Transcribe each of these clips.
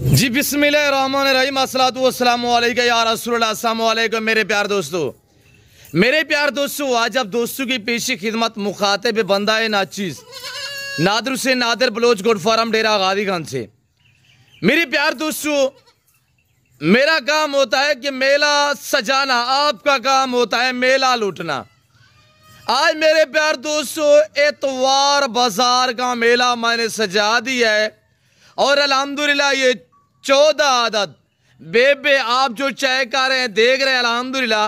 जी बिस्मिल्लाहिर्रहमानिर्रहीम अस्सलातु वस्सलामु अलैका या रसूलल्लाह। अस्सलामु अलैकुम मेरे प्यार दोस्तों, आज आप दोस्तों की पेशी खिदमत मुखातिब बंदा नाचीज नादर से नादर बलोच गोड फार्म डेरा गादी खान से। मेरे प्यार दोस्तों, मेरा काम होता है कि मेला सजाना, आपका काम होता है मेला लूटना। आज मेरे प्यार दोस्तों एतवार बाजार का मेला मैंने सजा दिया है और अल्हम्दुलिल्लाह ये 14 आदत बेबे आप जो चेक कर रहे हैं, देख रहे हैं, अल्हम्दुलिल्लाह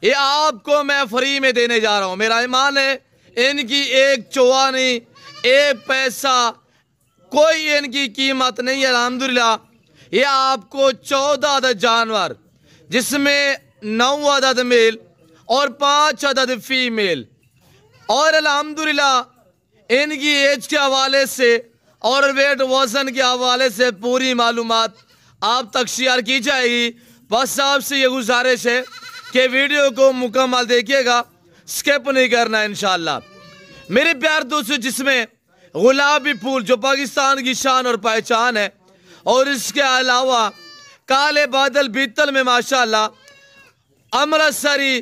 ये आपको मैं फ्री में देने जा रहा हूँ। मेरा ईमान है इनकी एक चोआ नहीं, एक पैसा कोई इनकी कीमत नहीं है। अल्हम्दुलिल्लाह ये आपको 14 अदद जानवर जिसमें 9 अदद मेल और 5 अदद फीमेल और अल्हम्दुलिल्लाह इनकी एज के हवाले से और वेट वजन के हवाले से पूरी मालूमात आप तक शेयर की जाएगी। बस आपसे ये गुजारिश है कि वीडियो को मुकम्मल देखिएगा, स्किप नहीं करना इंशाल्लाह। मेरे प्यार दोस्तों, जिसमें गुलाबी फूल जो पाकिस्तान की शान और पहचान है और इसके अलावा काले बादल बीतल में माशाल्लाह, अमृतसरी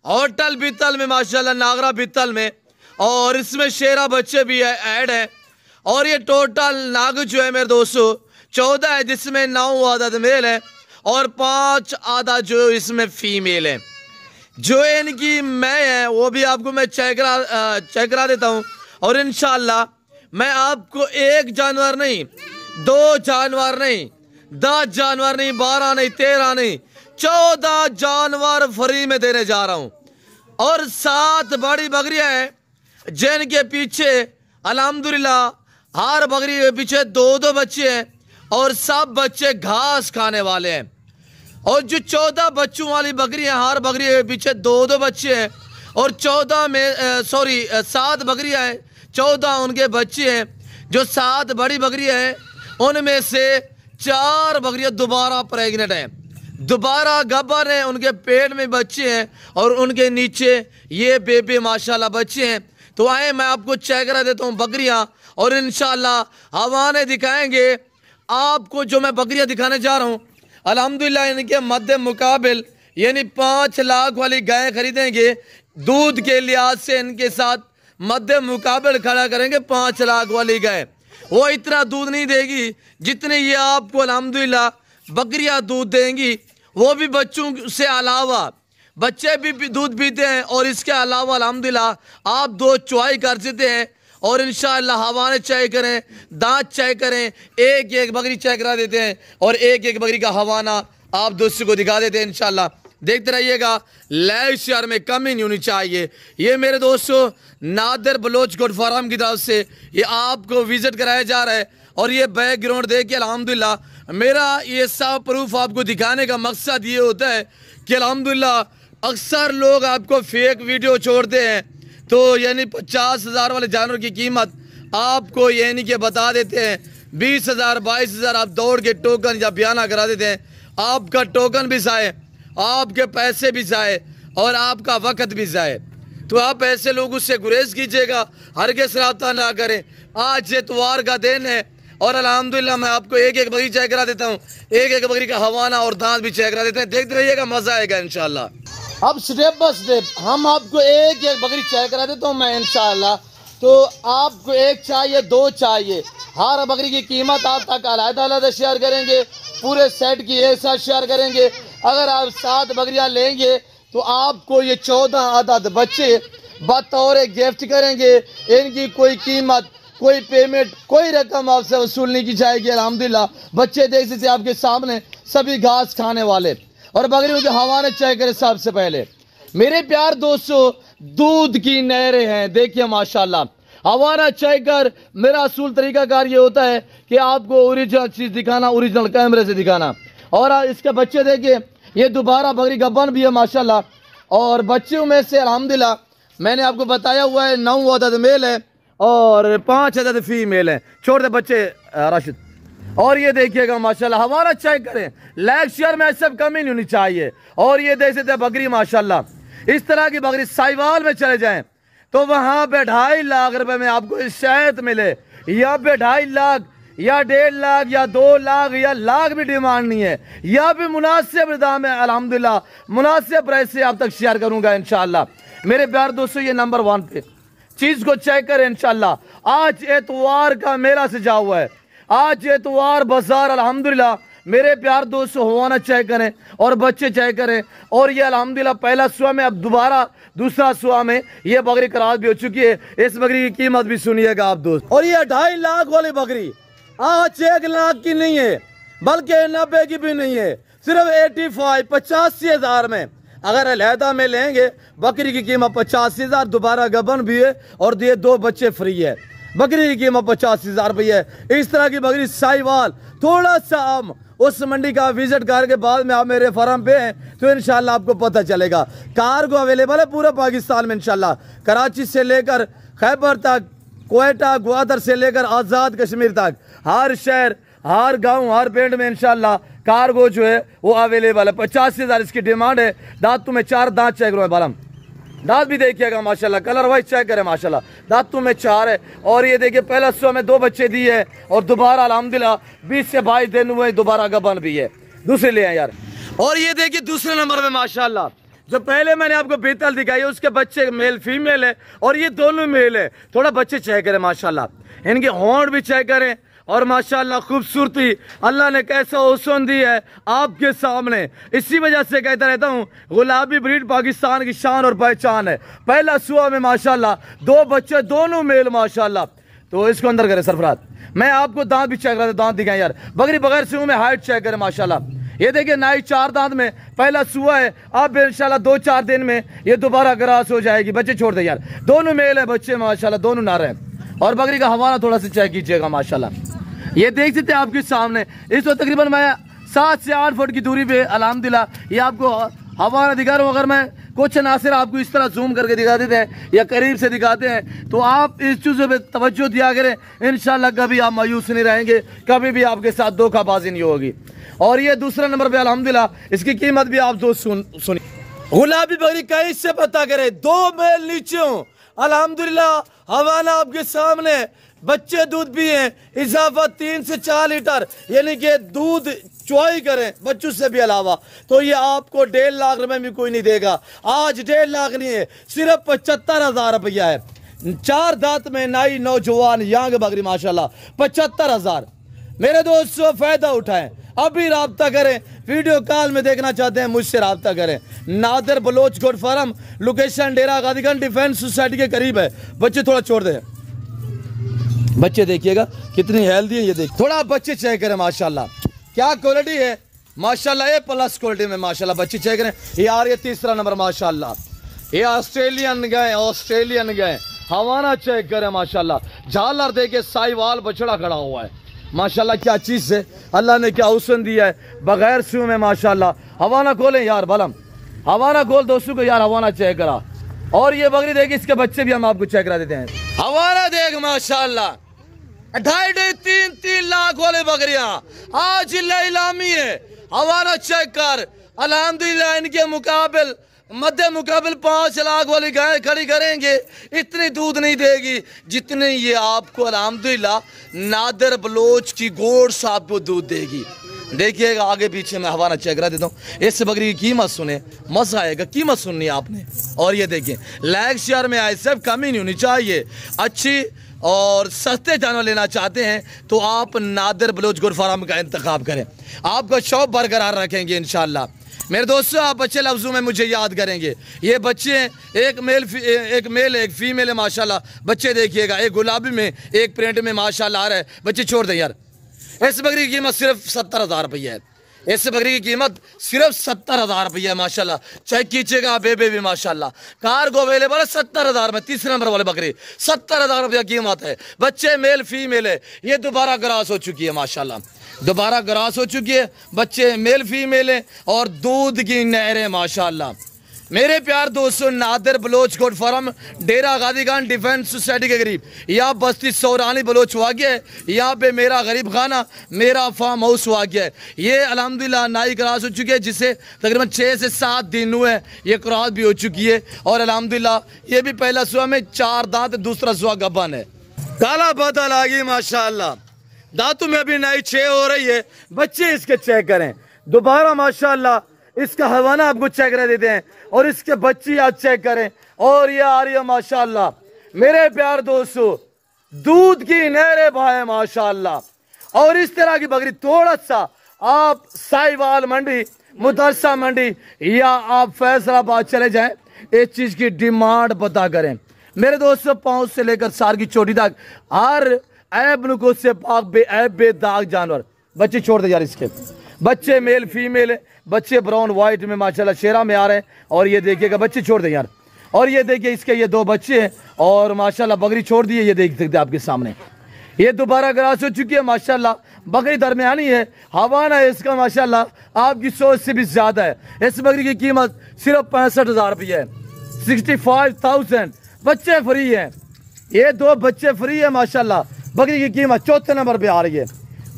होटल बीतल में माशाल्लाह, नागरा बीतल में, और इसमें शेरा बच्चे भी ऐड है। और ये टोटल नाग जो है मेरे दोस्तों 14 है, जिसमें 9 आदत मेल है और 5 आदत जो इसमें फीमेल है। जो इनकी मैं है वो भी आपको मैं चेक करा देता हूँ। और इंशाल्लाह मैं आपको एक जानवर नहीं, 2 जानवर नहीं, 10 जानवर नहीं, 12 नहीं, 13 नहीं, 14 जानवर फ्री में देने जा रहा हूँ। और 7 बड़ी बकरियां हैं जिनके पीछे अल्हम्दुलिल्लाह हर बकरी के पीछे 2-2 बच्चे हैं और सब बच्चे घास खाने वाले हैं। और जो 14 बच्चों वाली बकरी है, हर बकरी के पीछे 2-2 बच्चे हैं और 7 बकरियां हैं, 14 उनके बच्चे हैं। जो 7 बड़ी बकरियां हैं उनमें से 4 बकरियां दोबारा प्रेग्नेंट हैं, दोबारा गब्बर हैं, उनके पेट में बच्चे हैं और उनके नीचे ये बेबे माशाल्लाह बच्चे हैं। तो आए मैं आपको चेक करा देता हूँ बकरियां और इंशाल्लाह हवाने दिखाएंगे आपको। जो मैं बकरियां दिखाने जा रहा हूँ अल्हम्दुलिल्लाह इनके मद्दे मुकाबिल यानी 5 लाख वाली गाय खरीदेंगे, दूध के लिहाज से इनके साथ मद्दे मुकाबिल खड़ा करेंगे 5 लाख वाली गाय। वो इतना दूध नहीं देगी जितने ये आपको अल्हम्दुलिल्लाह बकरियां दूध देंगी। वो भी बच्चों से अलावा बच्चे भी दूध पीते हैं और इसके अलावा अल्हम्दुलिल्लाह आप 2 चुवाई कर देते हैं। और इंशाअल्लाह हवाने चेक करें, दांत चेक करें, एक बकरी चेक करा देते हैं और एक बकरी का हवाना आप दोस्तों को दिखा देते हैं। इंशाअल्लाह देखते रहिएगा, लाइक शेयर में कमी नहीं होनी चाहिए। ये मेरे दोस्तों नादर बलोच गोड फार्म की तरफ से ये आपको विजिट कराया जा रहा है। और ये बैकग्राउंड देख के अल्हम्दुलिल्लाह मेरा ये सब प्रूफ आपको दिखाने का मकसद ये होता है कि अल्हम्दुलिल्लाह अक्सर लोग आपको फेक वीडियो छोड़ते हैं, तो यानी 50,000 वाले जानवर की कीमत आपको यानी कि बता देते हैं 20,000 22,000, आप दौड़ के टोकन या बयाना करा देते हैं। आपका टोकन भी जाए, आपके पैसे भी जाए और आपका वक्त भी जाए। तो आप ऐसे लोगों से गुरेज कीजिएगा, हरगिज़ रब्ता ना करें। आज इतवार का दिन है और अल्हम्दुलिल्लाह मैं आपको एक बकरी चेक करा देता हूँ, एक बकरी का हवाना और दांत भी चेक करा देते हैं। देखते रहिएगा, मजा आएगा इंशाल्लाह। अब स्टेप बाय स्टेप हम आपको एक बकरी चेक करा देता हूँ मैं इंशाल्लाह। तो आपको 1 चाहिए, 2 चाहिए, हर बकरी की कीमत आप तक अलग-अलग शेयर करेंगे, पूरे सेट की एक साथ शेयर करेंगे। अगर आप 7 बकरियां लेंगे तो आपको ये 14 अदद बच्चे बतौर गिफ्ट करेंगे। इनकी कोई कीमत, कोई पेमेंट, कोई रकम आपसे वसूल नहीं की जाएगी। अल्हम्दुलिल्लाह बच्चे देख सकते आपके सामने, सभी घास खाने वाले। और बकरियों के हवाने चेक करें सबसे पहले। मेरे प्यार दोस्तों दूध की नहरें हैं, देखिए माशाल्लाह। हवाना चेक कर, मेरा असूल तरीकाकार ये होता है कि आपको ओरिजिनल चीज दिखाना, ओरिजिनल कैमरे से दिखाना। और इसके बच्चे देखिए, ये दोबारा बकरी गब्बन भी है माशाल्लाह। और बच्चों में से अल्हम्दुलिल्लाह मैंने आपको बताया हुआ है 9 अदद मेल है और 5 अदद फीमेल है। छोड़ दे बच्चे राशिद। और ये देखिएगा माशाल्लाह, हमारा चेक करें, लाइक शेयर में सब कमी नहीं होनी चाहिए। और ये देख सकते बकरी माशाल्लाह, इस तरह की बकरी साहिवाल में चले जाएं तो वहां पे 2.5 लाख रुपए में आपको शायद मिले, यहाँ पे 2.5 लाख या 1.5 लाख या 2 लाख या लाख भी डिमांड नहीं है, या भी मुनासिब दाम है अल्हम्दुलिल्लाह, मुनासिब प्राइस से आप तक शेयर करूंगा इंशाल्लाह। मेरे प्यार दोस्तों ये नंबर 1 पे चीज को चेक करें इंशाल्लाह। आज एतवार का मेला सजा हुआ है, आज एतवार बाजार अल्हम्दुलिल्लाह। मेरे प्यार दोस्तों हवाना चेक करें और बच्चे चेक करें। और ये अल्हम्दुलिल्लाह पहला सुआ में, अब दोबारा दूसरा सुआ में ये बकरी करार भी हो चुकी है। इस बकरी की कीमत भी सुनिएगा आप दोस्त। और ये 2.5 लाख वाली बकरी आज 1 लाख की नहीं है, बल्कि 90 की भी नहीं है, सिर्फ 85,000 में। अगर अलहदा में लेंगे बकरी की कीमत 85,000, दोबारा गबन भी है और ये 2 बच्चे फ्री है। बकरी की कीमत 85,000 रुपये है। इस तरह की बकरी साहिवाल, थोड़ा सा हम उस मंडी का विजिट करके बाद में आप मेरे फार्म पे हैं तो इंशाल्लाह आपको पता चलेगा। कार्गो अवेलेबल है पूरा पाकिस्तान में इंशाल्लाह, कराची से लेकर खैबर तक, कोयटा, ग्वादर से लेकर आज़ाद कश्मीर तक, हर शहर, हर गांव, हर पिंड में इंशाल्लाह कार्गो जो है वो अवेलेबल है। 85,000 इसकी डिमांड है। दांतों में 4 दांत चेक करो बालम, दांत भी देखिएगा माशाल्लाह, कलर वाइज चेक करें माशाल्लाह, दांतों में 4 है। और ये देखिए पहला सुबह में 2 बच्चे दिए है और दोबारा अल्हम्दुलिल्लाह 20 से 22 दिन हुए, दोबारा गबन भी है। दूसरे ले आए यार। और ये देखिए दूसरे नंबर में माशाल्लाह जो पहले मैंने आपको बेतल दिखाई है उसके बच्चे मेल फीमेल है और ये दोनों मेल है। थोड़ा बच्चे चेक करें माशाल्लाह, इनके होंठ भी चेक करें और माशाल्लाह खूबसूरती अल्लाह ने कैसा हुस्न दी है आपके सामने। इसी वजह से कहता रहता हूँ गुलाबी ब्रीड पाकिस्तान की शान और पहचान है। पहला सुआ में माशाल्लाह 2 बच्चे, दोनों मेल माशाल्लाह। तो इसको अंदर करें सरफराज, मैं आपको दांत भी चेक करा, दांत दिखाएं यार। बकरी बगैर सुआ में हाइट चेक करें माशाल्लाह। ये देखिए नाई 4 दांत में पहला सुआ है। अब इंशाल्लाह 2-4 दिन में ये दोबारा ग्रास हो जाएगी। बच्चे छोड़ दे यार, दोनों मेल है बच्चे माशाल्लाह, दोनों नार हैं। और बकरी का हवाना थोड़ा सा चेक कीजिएगा माशाल्लाह। ये देख सकते हैं आपके सामने, इस वक्त तकरीबन मैं 7 से 8 फुट की दूरी पे अल्हम्दुलिल्लाह ये आपको हवाना दिखा रहा हूँ। अगर मैं कुछ नासिर आपको इस तरह जूम करके दिखा देते हैं या करीब से दिखाते हैं तो आप इस चीज़ों पे तवज्जो दिया करें, इंशाल्लाह कभी आप मायूस नहीं रहेंगे, कभी भी आपके साथ धोखाबाजी नहीं होगी। और ये दूसरा नंबर पे अल्हम्दुलिल्लाह इसकी कीमत भी आप दोस्त सुनिए। गुलाबी बकरी कहीं से पता करें, 2 मेल नीचे हूँ अल्हम्दुलिल्लाह, हवाना आपके सामने, बच्चे दूध पिए, इजाफा 3 से 4 लीटर, यानी कि दूध चुवाई करें बच्चों से भी अलावा, तो ये आपको 1.5 लाख रुपए में कोई नहीं देगा। आज 1.5 लाख नहीं है, सिर्फ 75,000 रुपया है। 4 दांत में नाई नौजवान यांग बकरी माशाल्लाह, 75,000। मेरे दोस्तों फायदा उठाएं, अभी राब्ता करें। वीडियो कॉल में देखना चाहते हैं मुझसे राब्ता करें। Nadir Baloch goat farm, location Dera Ghaziganj defence society के करीब है। बच्चे थोड़ा छोड़ दे, बच्चे देखिएगा कितनी हेल्दी है। ये देख, थोड़ा बच्चे चेक करें माशाल्लाह, क्या क्वालिटी है माशाल्लाह, A+ क्वालिटी में माशाल्लाह। बच्चे चेक करें यार, ये तीसरा नंबर माशाल्लाह, ये ऑस्ट्रेलियन गए, हवाना चेक करें माशाल्लाह। झालर देके साहिवाल बछड़ा खड़ा हुआ है माशाल्लाह, क्या चीज़ है, अल्लाह ने क्या हुस्न दिया है बगैर सू में माशाल्लाह। हवाना खोलें यार बलम, हवाना खोल दोस्तों को यार, हवाना चेक करा। और ये बकरी देखिए, इसके बच्चे भी हम आपको चेक करा देते हैं। हवाना देख माशाल्लाह, 2.5-3 लाख वाले बकरियां आज इलामी है। हवाना चेक कर अल्हम्दुलिल्लाह, इनके मुकाबल मध्य मुकाबल 5 लाख वाली गाय खड़ी करेंगे, इतनी दूध नहीं देगी जितने ये आपको अल्हम्दुलिल्लाह नादिर बलोच की गोश्त आपको दूध देगी। देखिएगा आगे पीछे मैं हवाना चेक करा देता हूँ। इस बकरी की कीमत सुने, मजा आएगा, कीमत सुननी है आपने। और ये देखिए लाइक शेयर में आए सब कमी नहीं होनी चाहिए। अच्छी और सस्ते जानवर लेना चाहते हैं तो आप नादिर बलोच गोट फार्म का इंतखाब करें, आपका शौक बरकरार रखेंगे इंशाल्लाह। मेरे दोस्तों आप अच्छे लफ्ज़ों में मुझे याद करेंगे। ये बच्चे एक मेल एक फीमेल है माशाल्लाह। बच्चे देखिएगा, एक गुलाबी में एक प्रिंट में माशाल्लाह आ रहा है। बच्चे छोड़ दें यार। इस बकरी की कीमत सिर्फ 70,000 रुपया है। इस बकरी की कीमत सिर्फ 70,000 रुपया है माशाल्लाह। चेक कीजिएगा बेबे भी माशाल्लाह, कार्गो अवेलेबल है 70,000 में। तीसरे नंबर वाले बकरी 70,000 रुपया कीमत है। बच्चे मेल फीमेल है, ये दोबारा ग्रास हो चुकी है माशाल्लाह, दोबारा ग्रास हो चुकी है। बच्चे मेल फीमेल है और दूध की नहरें माशाल्लाह। मेरे प्यार दोस्तों नादिर बलोच गोट फार्म, डेरा गाजीगंज डिफेंस सोसाइटी के करीब, यहाँ बस्ती सौरानी बलोच वाक़िया है। यहाँ पे मेरा गरीब खाना, मेरा फार्म हाउस वाक़िया है। ये अल्हम्दुलिल्लाह नाई क्रॉस हो चुकी है, जिसे तकरीबन 6 से 7 दिन हुए हैं, ये क्रॉस भी हो चुकी है। और अल्हम्दुलिल्लाह ये भी पहला सुआ में 4 दांत, दूसरा सुआ गबन है। काला बादल आ गई माशाल्लाह, दांतों में अभी नई 6 हो रही है। बच्चे इसके चेक करें दोबारा माशाल्लाह। इसका हवाना आपको चेक कर देते हैं और इसके बच्चे आप चेक करें। और ये आ रही है माशाल्लाह मेरे प्यार दोस्तों, दूध की नहरें बहाए माशाल्लाह। और इस तरह की बकरी थोड़ा सा आप साहिवाल मंडी, मुदरसा मंडी या आप फैसलाबाद चले जाएं, इस चीज की डिमांड पता करें मेरे दोस्तों। पाँव से लेकर सार की चोटी तक हर ऐब नुकुस से पाक बेऐब बेदाग जानवर। बच्चे छोड़ दे यार, इसके बच्चे मेल फीमेल है, बच्चे ब्राउन व्हाइट में माशाल्लाह शेरा में आ रहे हैं। और ये देखिएगा बच्चे छोड़ दे यार। और ये देखिए इसके ये 2 बच्चे हैं और माशाल्लाह बकरी छोड़ दी है। ये देख सकते आपके सामने ये दोबारा ग्रास हो चुकी है माशाल्लाह। बकरी दरमियानी है, हवाना है इसका माशाल्लाह आपकी सोच से भी ज्यादा है। इस बकरी की कीमत सिर्फ 65,000 रुपये है, 65,000। बच्चे फ्री हैं, ये 2 बच्चे फ्री है माशाल्लाह। बकरी की कीमत 4थे नंबर पे आ रही है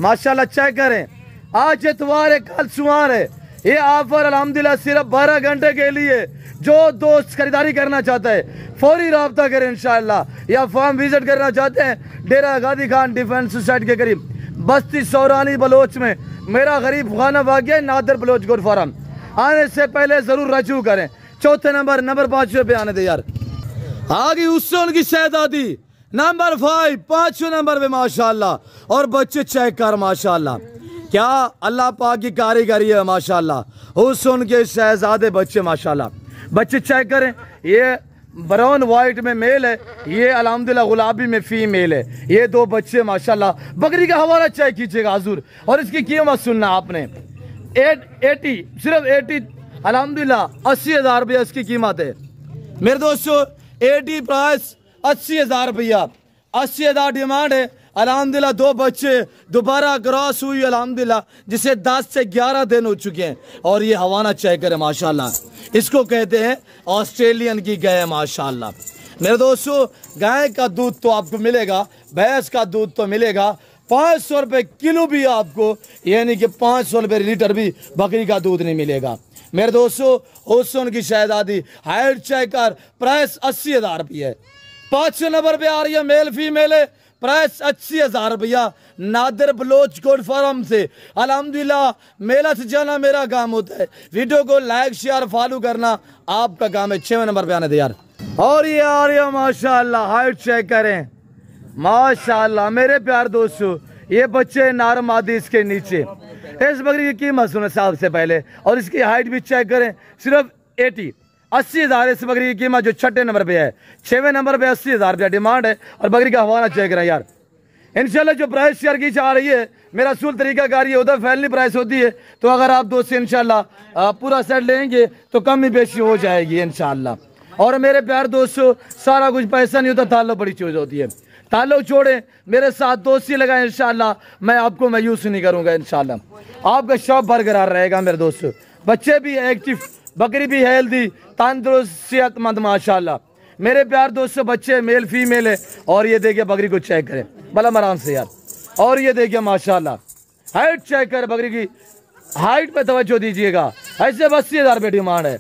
माशाल्लाह। चेक करें, आज इतवार है, कल सुमार है। ये ऑफर अल्हम्दुलिल्लाह सिर्फ 12 घंटे के लिए। जो दोस्त खरीदारी करना चाहता है फौरी रब्ता करें इंशाल्लाह। या फार्म विजिट करना चाहते हैं डेरा गादी खान डिफेंस सोसाइटी के करीब बस्ती सौरानी बलोच में मेरा गरीब खाना वाक़या नादर बलोच गोट फार्म। आने से पहले जरूर रजू करें। 4थे नंबर 5 पे आने दे यार। आगे उससे उनकी शहजादी नंबर 5 5वें नंबर पे माशाल्लाह। और बच्चे चेक कर माशाल्लाह, क्या अल्लाह पाक की कारीगरी है माशाल्लाह। हुस्न के शहजादे बच्चे माशाल्लाह। बच्चे चेक करें, ये ब्राउन व्हाइट में मेल है, ये अल्हम्दुलिल्लाह गुलाबी में फीमेल है। ये 2 बच्चे माशाल्लाह। बकरी का हवाला चेक कीजिएगा हजूर। और इसकी कीमत सुनना आपने 80 सिर्फ 80 अल्हम्दुलिल्लाह 80,000 रुपया इसकी कीमत है मेरे दोस्तों। 80 प्राइस 80,000 रुपया, 80,000 डिमांड है अल्हम्दुलिल्लाह। 2 बच्चे दोबारा क्रॉस हुई अल्हम्दुलिल्लाह, जिसे 10 से 11 दिन हो चुके हैं। और ये हवाना चेक करें माशाल्लाह, इसको कहते हैं ऑस्ट्रेलियन की गाय माशाल्लाह। मेरे दोस्तों गाय का दूध तो आपको मिलेगा, भैंस का दूध तो मिलेगा। 500 रुपये किलो भी आपको, यानी कि 500 रुपये लीटर भी बकरी का दूध नहीं मिलेगा मेरे दोस्तों। हुस्न की शहजादी हाइट चेक कर, प्राइस 80,000 रुपये है। 5वें नंबर पे आ रही है मेल फीमेल है, प्राइस 80,000 रुपया। नादर बलोच कोट फार्म से अल्हम्दुलिल्लाह। मेला से जाना मेरा काम होता है, वीडियो को लाइक शेयर फॉलो करना आपका काम है। 6वें नंबर पे आने दे यार। और ये आ रही है माशाल्लाह, हाइट चेक करें माशाल्लाह मेरे प्यार दोस्तों। ये बच्चे नारम आदि इसके नीचे। इस बकरी की कीमत सुनो सबसे पहले, और इसकी हाइट भी चेक करें, सिर्फ 80,000 इस बकरी की कीमत जो 6ठे नंबर पे है। 6वें नंबर पे 80,000 रुपया डिमांड है। और बकरी का हवाना चेक करें यार। इंशाल्लाह जो प्राइस शेयर की जा रही है मेरा असूल तरीका कारी है, उधर फैलनी प्राइस होती है। तो अगर आप दोस्त इंशाल्लाह पूरा सेट लेंगे तो कम ही बेशी हो जाएगी इंशाल्लाह। और मेरे प्यार दोस्तों सारा कुछ पैसा नहीं होता, ताल्लुक बड़ी चीज होती है। ताल्लुक छोड़े मेरे साथ दोस्ती लगाए इंशाल्लाह, मैं आपको मायूस नहीं करूंगा इंशाल्लाह। आपका शौक बरकरार रहेगा मेरे दोस्तों। बच्चे भी एक्टिव, बकरी भी हेल्दी, तंदुरुस्त सेहतमंद माशाल्लाह मेरे प्यार दोस्तों। बच्चे मेल फीमेल है। और ये देखिए बकरी को चेक करें बला आराम से यार। और ये देखिए माशाल्लाह हाइट चेक कर, बकरी की हाइट पे तवज्जो दीजिएगा। ऐसे 80,000 रुपये डिमांड है।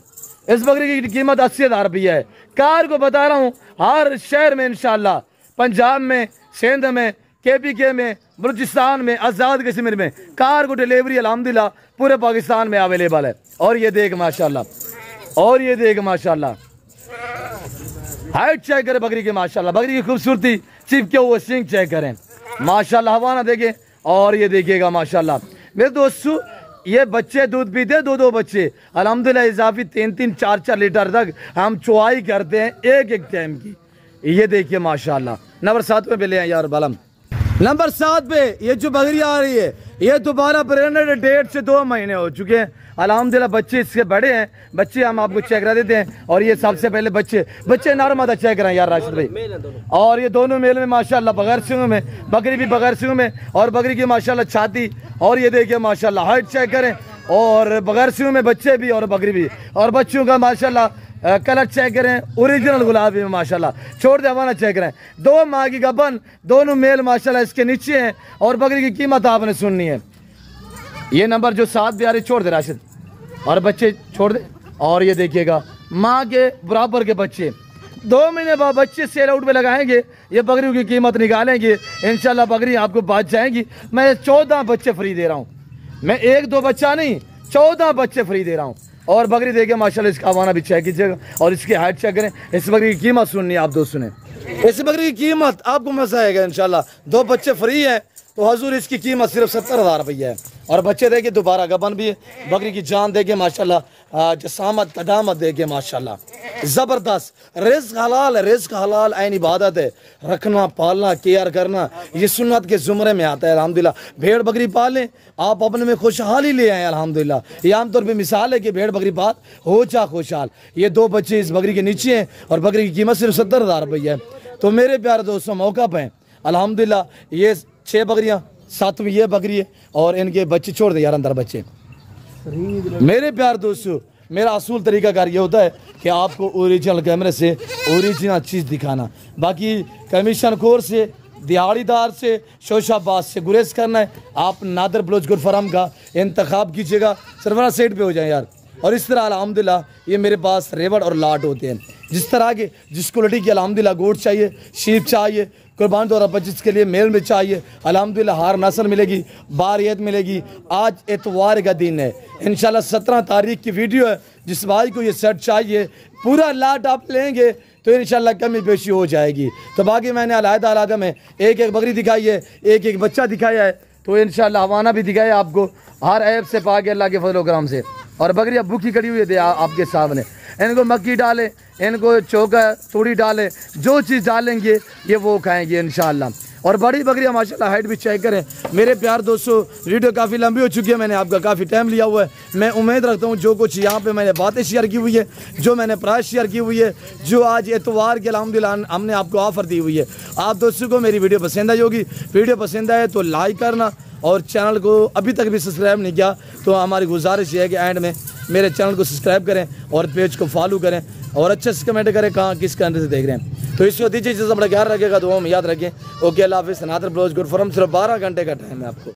इस बकरी की कीमत 80,000 रुपये है। कार को बता रहा हूँ हर शहर में इंशाल्लाह, पंजाब में, सिंध में, KPK में, बलूचिस्तान में, आज़ाद कश्मीर में कार को डिलीवरी अल्हम्दुलिल्लाह पूरे पाकिस्तान में अवेलेबल है। और ये देख माशाल्लाह, और ये देख माशाल्लाह हाइट चेक करें बकरी की माशाल्लाह। बकरी की खूबसूरती चिपके हुए सिंग चेक करें माशाल्लाह। हवाना देखें। और ये देखिएगा माशाल्लाह मेरे दोस्तों, ये बच्चे दूध पीते 2-2 बच्चे अल्हम्दुलिल्लाह। इजाफी 3-3 4-4 लीटर तक हम चुवाई करते हैं एक टाइम की। ये देखिए माशाल्लाह। नंबर 7 पे ले आए यार बालम। नंबर 7 पे ये जो बकरी आ रही है ये दोबारा प्रेग्नेंट, 1.5 से 2 महीने हो चुके हैं अल्हम्दुलिल्लाह। बच्चे इसके बड़े हैं, बच्चे हम आपको चेक करा देते हैं। और ये सबसे पहले बच्चे नॉर्मल चेक कराएं यार राशिद भाई। और ये दोनों मेल में माशाल्लाह बगैर सिंग में, बकरी भी बगैर सिंग में। और बकरी की माशाल्लाह छाती, और ये देखिए माशाल्लाह हाइट चेक करें। और बगैर सिंग में बच्चे भी और बकरी भी। और बच्चों का माशाल्लाह कलर चेक करें, ओरिजिनल गुलाबी में माशाल्लाह। छोड़ दे हवाना चेक करें। 2 माह की गबन, दोनों मेल माशाल्लाह इसके नीचे हैं। और बकरी की कीमत आपने सुननी है। ये नंबर जो 7 भी आ रही छोड़ दे राशिद, और बच्चे छोड़ दे। और ये देखिएगा माँ के बराबर के बच्चे 2 महीने बाद बच्चे सेल आउट में लगाएंगे, ये बकरियों की कीमत निकालेंगे, इंशाल्लाह बकरी आपको बच जाएंगी। मैं 14 बच्चे फ्री दे रहा हूँ, मैं 1-2 बच्चा नहीं 14 बच्चे फ्री दे रहा हूँ। और बकरी देखिए माशाल्लाह, इसका हवाना भी चेक कीजिएगा और इसकी हाइट चेक करें। इस बकरी की कीमत सुननी आप दोस्त सुने, इस बकरी की कीमत आपको मजा आएगा इंशाल्लाह। 2 बच्चे फ्री है तो हजूर इसकी कीमत सिर्फ 70,000 रुपया है। और बच्चे देखिए दोबारा गबन भी है, बकरी की जान देखिए माशाल्लाह, जसामत कदामत देखिए माशाल्लाह, ज़बरदस्त। रिज़्क हलाल है, रिज़्क हलाल ऐन इबादत है। रखना पालना केयर करना ये सुन्नत के ज़ुमरे में आता है अल्हम्दुलिल्लाह। भेड़ बकरी पालें, आप अपने में खुशहाली ले आए अल्हम्दुलिल्लाह। ये आमतौर पे मिसाल है कि भेड़ बकरी पाल हो जा खुशहाल। ये 2 बच्चे इस बकरी के नीचे हैं और बकरी की कीमत सिर्फ 70,000 रुपया है। तो मेरे प्यारे दोस्तों मौका पे अल्हम्दुलिल्लाह ये 6 बकरियाँ, 7वीं ये बकरी है और इनके बच्चे छोड़ दे यार अंदर बच्चे। मेरे प्यार दोस्तों मेरा असूल तरीकाकार ये होता है कि आपको ओरिजिनल कैमरे से ओरिजिनल चीज़ दिखाना, बाकी कमीशन खोर से दिहाड़ीदार से शोशाबाज से गुरेज करना है। आप नादर ब्लोच गुरफरम का इंतखाब कीजिएगा, सरवरा सेट पे हो जाए यार। और इस तरह अल्हम्दुलिल्लाह ये मेरे पास रेवड़ और लाट होते हैं, जिस तरह के जिस क्वालिटी की अल्हम्दुलिल्लाह गोट चाहिए, शीप चाहिए, कुर्बान 2025 के लिए मेल में चाहिए अल्हम्दुलिल्लाह हार नस्ल मिलेगी, बारियत मिलेगी। आज एतवार का दिन है, इंशाल्लाह 17 तारीख की वीडियो है। जिस भाई को ये सेट चाहिए पूरा लाट आप लेंगे तो इंशाल्लाह कमी पेशी हो जाएगी। तो बाकी मैंने अलहदा में एक बकरी दिखाई है, एक बच्चा दिखाया है, तो इंशाल्लाह हवाना भी दिखाया आपको हर ऐप से पाके अल्लाह के फजल करम से। और बकरी अब भूखी खड़ी हुई है आपके सामने, इनको मक्की डालें, इनको चोका तूड़ी डालें, जो चीज़ डालेंगे ये वो खाएंगे इंशाल्लाह। और बड़ी बकरियाँ माशाल्लाह हाइट भी चेक करें। मेरे प्यार दोस्तों वीडियो काफ़ी लंबी हो चुकी है, मैंने आपका काफ़ी टाइम लिया हुआ है। मैं उम्मीद रखता हूँ जो कुछ यहाँ पे मैंने बातें शेयर की हुई है, जो मैंने प्राइस शेयर की हुई है, जो आज एतवार के अल्हम्दुलिल्लाह हमने आपको ऑफ़र दी हुई है, आप दोस्तों को मेरी वीडियो पसंद आई होगी। वीडियो पसंद आए तो लाइक करना और चैनल को अभी तक भी सब्सक्राइब नहीं किया तो हमारी गुजारिश ये है कि एंड में मेरे चैनल को सब्सक्राइब करें और पेज को फॉलो करें और अच्छे से कमेंट करें कहाँ किस कंट्री से देख रहे हैं। तो इसको दीजिए, चीज़ अपना ख्याल रखेगा, दुआ में याद रखें। ओके अल्लाह हाफ़िज़। नादर ब्लोच गुरफरम सिर्फ 12 घंटे का टाइम है आपको।